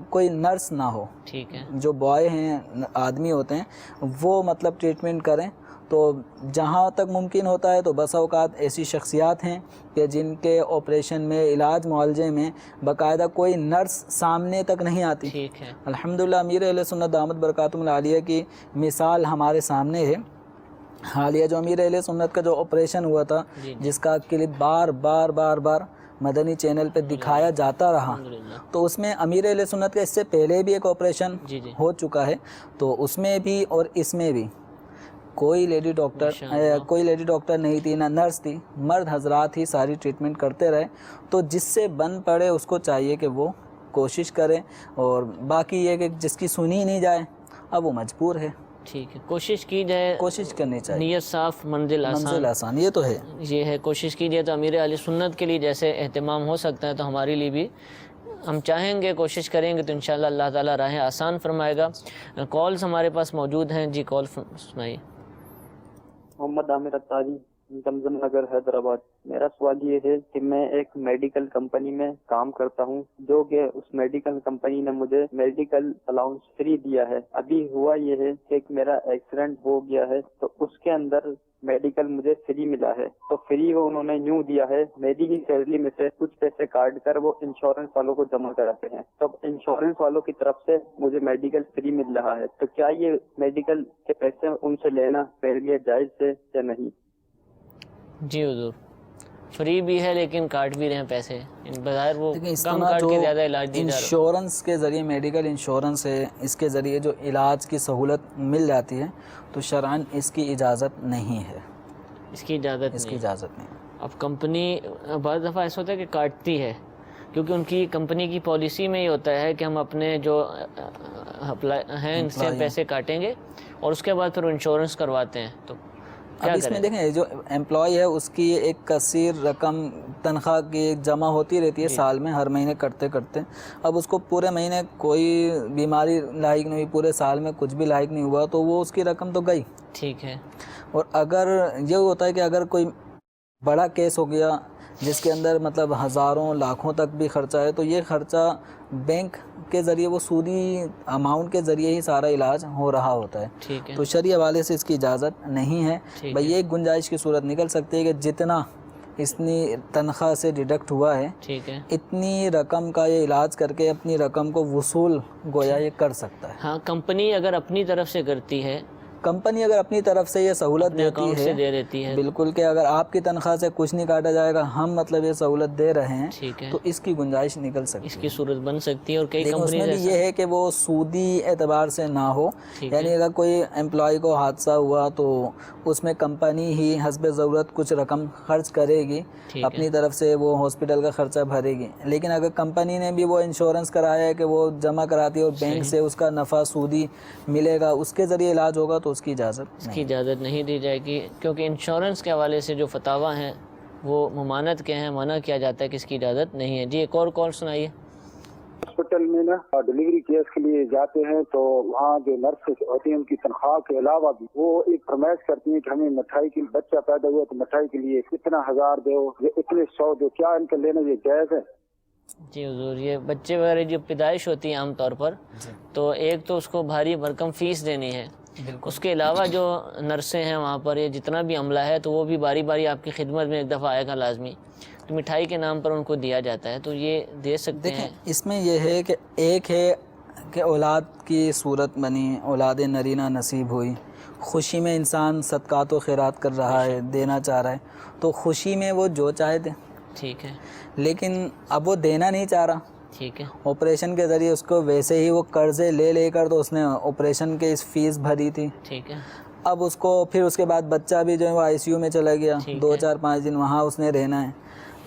کوئی نرس نہ ہو، ٹھیک ہے، جو بوائے ہیں آدمی ہوتے ہیں وہ مطلب ٹریٹمنٹ کریں، تو جہاں تک ممکن ہوتا ہے تو بسا اوقات ایسی شخصیات ہیں کہ جن کے آپریشن میں علاج معالجے میں باقاعدہ کوئی نرس سامنے تک نہیں آتی، ٹھیک ہے، الحمدللہ امیر اہل سنت دامت برکاتہم العالیہ کی مثال ہمارے سامنے ہے۔ حالیہ جو امیر اہل سنت کا جو آپریشن ہوا تھا جس کا کلپ بار بار مدنی چینل پہ دکھایا جاتا رہا، تو اس میں امیر اہل سنت کا اس سے پہلے بھی ایک آپریشن ہو چکا ہے، تو اس میں بھی اور اس میں بھی کوئی لیڈی ڈاکٹر نہیں تھی، نہ نرس تھی، مرد حضرات ہی ساری ٹریٹمنٹ کرتے رہے، تو جس سے بن پڑے اس کو چاہیے کہ وہ کوشش کرے، اور باقی یہ کہ جس کی سنی نہیں جائے اب وہ مجبور ہے، ٹھیک ہے، کوشش کی جائے، کوشش کرنی چاہیے، نیت صاف منزل آسان، یہ تو ہے، یہ ہے، کوشش کیجیے تو امیر اہل سنت کے لیے جیسے اہتمام ہو سکتا ہے تو ہمارے لیے بھی ہم چاہیں گے، کوشش کریں گے تو انشاءاللہ اللہ تعالیٰ راہیں آسان فرمائے گا۔ کالز ہمارے پاس موجود ہیں، جی کال سنائیے۔ محمد عامر اتاری، زمزم نگر، حیدرآباد۔ میرا سوال یہ ہے کہ میں ایک میڈیکل کمپنی میں کام کرتا ہوں، جو کہ اس میڈیکل کمپنی نے مجھے میڈیکل الاؤنس فری دیا ہے۔ ابھی ہوا یہ ہے کہ میرا ایکسیڈنٹ ہو گیا ہے، تو اس کے اندر میڈیکل مجھے فری ملا ہے، تو فری وہ انہوں نے یوں دیا ہے، میری ہی سیلری میں سے کچھ پیسے کاٹ کر وہ انشورنس والوں کو جمع کراتے ہیں، تو انشورنس والوں کی طرف سے مجھے میڈیکل فری مل رہا ہے، تو کیا یہ میڈیکل کے پیسے ان سے لینا میرے لیے جائز ہے یا نہیں؟ جی حضور، فری بھی ہے لیکن کاٹ بھی رہے ہیں پیسے، بظاہر وہ اس کم طرح کاٹ جو کے زیادہ علاج دی جا رہا ہے۔ انشورنس کے ذریعے میڈیکل انشورنس ہے، اس کے ذریعے جو علاج کی سہولت مل جاتی ہے تو شرعاً اس کی اجازت نہیں ہے، اس کی اجازت نہیں۔ اب کمپنی بعض دفعہ ایسا ہوتا ہے کہ کاٹتی ہے، کیونکہ ان کی کمپنی کی پالیسی میں یہ ہوتا ہے کہ ہم اپنے جو ہیں ان سے پیسے کاٹیں گے اور اس کے بعد پھر انشورنس کرواتے ہیں، تو اب اس میں دیکھیں جو امپلائی ہے اس کی ایک کثیر رقم تنخواہ کی جمع ہوتی رہتی ہے سال میں، ہر مہینے کرتے کرتے، اب اس کو پورے مہینے کوئی بیماری لاحق نہیں ہوئی، پورے سال میں کچھ بھی لاحق نہیں ہوا تو وہ اس کی رقم تو گئی، ٹھیک ہے۔ اور اگر یہ ہوتا ہے کہ اگر کوئی بڑا کیس ہو گیا جس کے اندر مطلب ہزاروں لاکھوں تک بھی خرچہ ہے، تو یہ خرچہ بینک کے ذریعے وہ سودی اماؤنٹ کے ذریعے ہی سارا علاج ہو رہا ہوتا ہے، تو شرعی حوالے سے اس کی اجازت نہیں ہے۔ بھئی یہ گنجائش کی صورت نکل سکتی ہے کہ جتنا اتنی تنخواہ سے ڈیڈکٹ ہوا ہے اتنی رقم کا یہ علاج کر کے اپنی رقم کو وصول گویا یہ کر سکتا ہے۔ ہاں، کمپنی اگر اپنی طرف سے کرتی ہے، کمپنی اگر اپنی طرف سے یہ سہولت دیتی ہے بالکل کہ اگر آپ کی تنخواہ سے کچھ نہیں کاٹا جائے گا، ہم مطلب یہ سہولت دے رہے ہیں، تو اس کی گنجائش نکل سکتی ہے، اس کی صورت بن سکتی ہے۔ اور کئی لیکن اس میں بھی یہ ہے کہ وہ سودی اعتبار سے نہ ہو، یعنی اگر کوئی امپلائی کو حادثہ ہوا تو اس میں کمپنی ہی حسب ضرورت کچھ رقم خرچ کرے گی، اپنی طرف سے وہ ہاسپٹل کا خرچہ بھرے گی، لیکن اگر کمپنی نے بھی وہ انشورنس کرایا ہے کہ وہ جمع کراتی ہے اور بینک سے اس کا نفع سودی ملے گا، اس کے ذریعے علاج ہوگا، تو اس کی اجازت نہیں دی جائے گی، کیونکہ انشورنس کے حوالے سے جو فتاویٰ ہیں وہ ممانعت کے ہیں، منع کیا جاتا ہے کہ اس کی اجازت نہیں ہے۔ جی ایک اور کال سنائیے۔ ہاسپٹل میں نا ڈلیوری کیس کے لیے جاتے ہیں تو وہاں جو نرسز ہوتی ہیں ان کی تنخواہ کے علاوہ بھی وہ ایک فرمائش کرتی ہیں کہ ہمیں مٹھائی کی بچہ پیدا ہوا تو مٹھائی کے لیے اتنا ہزار دو، اتنے 100 دو، کیا ان کا لینا یہ جائز ہے؟ جی حضور، یہ بچے وغیرہ جو پیدائش ہوتی ہے عام طور پر، تو ایک تو اس کو بھاری بھرکم فیس دینی ہے، اس کے علاوہ جو نرسیں ہیں وہاں پر، یہ جتنا بھی عملہ ہے تو وہ بھی باری باری آپ کی خدمت میں ایک دفعہ آئے گا لازمی، تو مٹھائی کے نام پر ان کو دیا جاتا ہے، تو یہ دے سکتے ہیں۔ اس میں یہ ہے کہ ایک ہے کہ اولاد کی صورت بنی، اولاد نرینہ نصیب ہوئی، خوشی میں انسان صدقات و خیرات کر رہا ہے، دینا چاہ رہا ہے، تو خوشی میں وہ جو چاہے دے، ٹھیک ہے، لیکن اب وہ دینا نہیں چاہ رہا، ٹھیک ہے، آپریشن کے ذریعے اس کو ویسے ہی وہ قرضے لے کر تو اس نے آپریشن کے اس فیس بھری تھی، ٹھیک ہے، اب اس کو پھر اس کے بعد بچہ بھی جو ہے وہ ICU میں چلا گیا، 2-4-5 دن وہاں اس نے رہنا ہے،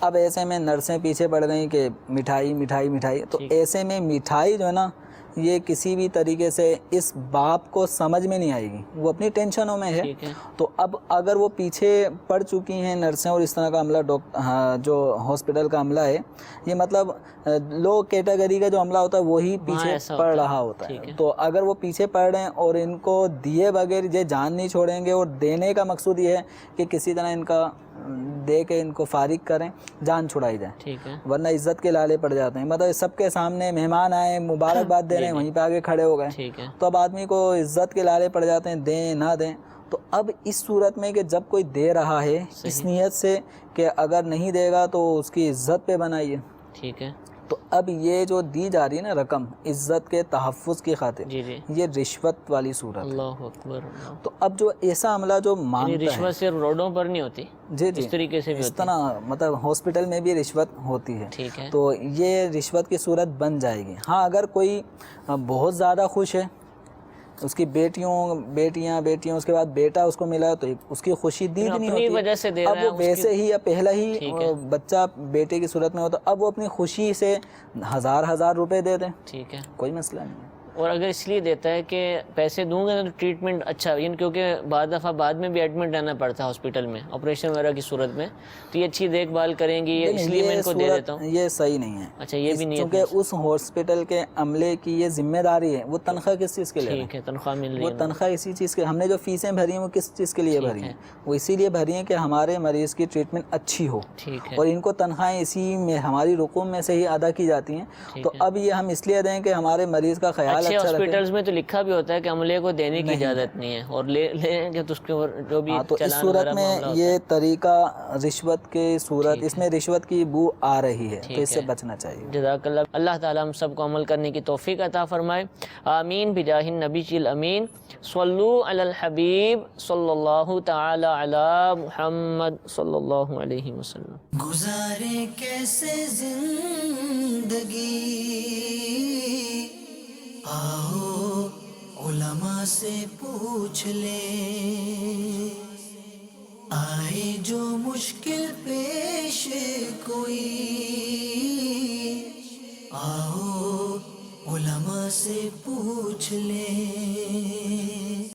اب ایسے میں نرسیں پیچھے پڑ گئیں کہ مٹھائی، تو ایسے میں مٹھائی جو ہے نا یہ کسی بھی طریقے سے اس باپ کو سمجھ میں نہیں آئے گی، وہ اپنی ٹینشنوں میں ہے، تو اب اگر وہ پیچھے پڑ چکی ہیں نرسیں اور اس طرح کا عملہ جو ہاسپٹل کا عملہ ہے، یہ مطلب لو کیٹیگری کا جو عملہ ہوتا ہے وہی پیچھے پڑ رہا ہوتا ہے، تو اگر وہ پیچھے پڑ رہے ہیں اور ان کو دیے بغیر یہ جان نہیں چھوڑیں گے، اور دینے کا مقصود یہ ہے کہ کسی طرح ان کا دے کے ان کو فارغ کریں، جان چھڑائی جائے، ورنہ عزت کے لالے پڑ جاتے ہیں، مطلب سب کے سامنے مہمان آئے مبارکباد دے رہے ہیں، وہیں پہ آگے کھڑے ہو گئے، تو اب آدمی کو عزت کے لالے پڑ جاتے ہیں، دیں نہ دیں، تو اب اس صورت میں کہ جب کوئی دے رہا ہے اس نیت سے کہ اگر نہیں دے گا تو اس کی عزت پہ بنائیے، ٹھیک ہے، تو اب یہ جو دی جا رہی ہے نا رقم عزت کے تحفظ کی خاطر، یہ رشوت والی صورت ہے، اللہ اکبر، تو اب جو ایسا عملہ جو مانگتا ہے، رشوت صرف روڈوں پر نہیں ہوتی، اس طریقے سے بھی اس طرح مطلب ہاسپٹل میں بھی رشوت ہوتی ہے، تو یہ رشوت کی صورت بن جائے گی۔ ہاں اگر کوئی بہت زیادہ خوش ہے، اس کی بیٹیاں اس کے بعد بیٹا اس کو ملا ہے، تو اس کی خوشی دید نہیں ہوتی، اب وہ ویسے ہی یا پہلا ہی بچہ بیٹے کی صورت میں ہوتا، اب وہ اپنی خوشی سے ہزار روپے دے دیں، ٹھیک ہے، کوئی مسئلہ نہیں ہے۔ اور اگر اس لیے دیتا ہے کہ پیسے دوں گا تو ٹریٹمنٹ اچھا، یعنی کیونکہ بعض دفعہ بعد میں بھی ایڈمٹ رہنا پڑتا ہے ہاسپٹل میں آپریشن وغیرہ کی صورت میں، تو یہ اچھی دیکھ بھال کریں گی، یہ اس لیے میں ان کو دے دیتا ہوں. یہ صحیح نہیں ہے. اچھا یہ بھی نہیں ہے، کیونکہ اس ہاسپٹل کے عملے کی یہ ذمہ داری ہے. وہ تنخواہ کس چیز کے لیے؟ ٹھیک ہے، تنخواہ مل رہی وہ ہے، تنخواہ اسی چیز کے، ہم نے جو فیسیں بھری ہیں وہ کس چیز کے لیے بھری ہیں؟ وہ اسی لیے بھری ہیں کہ ہمارے مریض کی ٹریٹمنٹ اچھی ہو. ٹھیک ہے. اور ان کو تنخواہیں اسی میں ہماری رقوم میں سے ہی ادا کی جاتی ہیں. تو اب یہ ہم اس لیے دیں کہ ہمارے مریض کا خیال اچھے اچھا رکھیں. ہاسپٹلز میں تو لکھا بھی ہوتا ہے کہ عملے کو دینے کی اجازت نہیں ہے، اور لیں گے تو اس کے جو بھی تو اس چلان صورت وغیرہ میں معاملہ ہوتا یہ ہے. طریقہ رشوت کی صورت، اس میں رشوت کی بو آ رہی ہے، تو اس سے بچنا چاہیے. جزاک اللہ. اللہ تعالیٰ ہم سب کو عمل کرنے کی توفیق عطا فرمائے. آمین بجاہ النبی الامین. صلو علی الحبیب صلی اللہ تعالی علی محمد صلی اللہ علیہ وسلم. گزارے کیسے زندگی، آؤ علماء سے پوچھ لیں. آئے جو مشکل پیش کوئی، آؤ علماء سے پوچھ لیں.